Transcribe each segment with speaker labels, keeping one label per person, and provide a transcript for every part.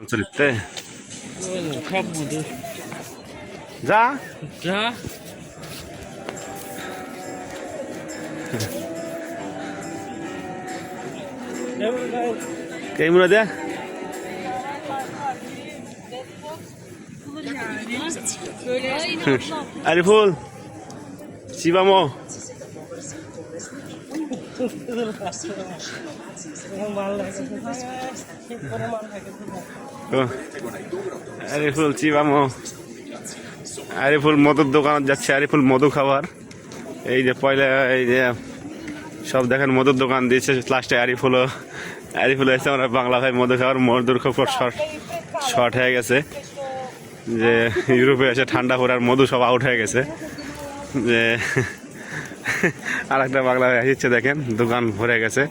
Speaker 1: চরিত্রে যা
Speaker 2: যা
Speaker 1: কেমন দে আরিফুল শিবামো আরিফুল শিবামো আরিফুল মধুর দোকান যাচ্ছে আরিফুল মধু খাবার এই যে পয়লা এই যে সব দেখেন মধুর দোকান দিয়েছে লাস্টে আরিফুল এসে আমরা বাংলা ভাই মধু খাবার মধুর খুব শর্ট হয়ে গেছে যে ইউরোপে এসে ঠান্ডা পড়ে আর মধু সব আউট হয়ে গেছে যে আর একটা বাংলা ভাই আসছে দেখেন দোকান ভরে গেছে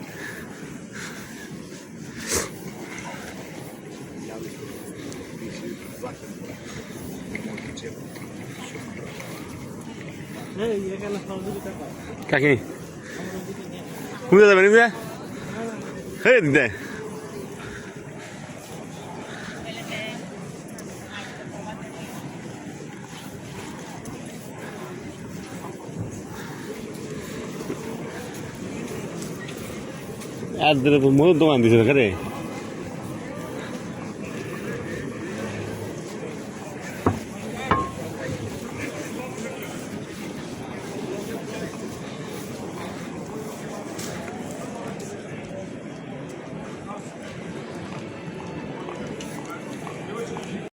Speaker 1: কাকি কোথায় যাবেন হে দিদে আর মধুর দোকান দিয়েছে রে